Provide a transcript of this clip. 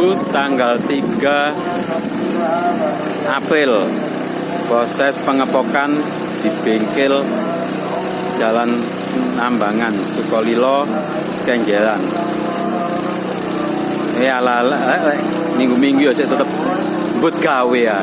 Minggu tanggal 3 April. Proses pengepokan di bengkel Jalan Nambangan, Sukolilo, Kenjeran. Ala minggu-minggu ya tetep but gawe ya.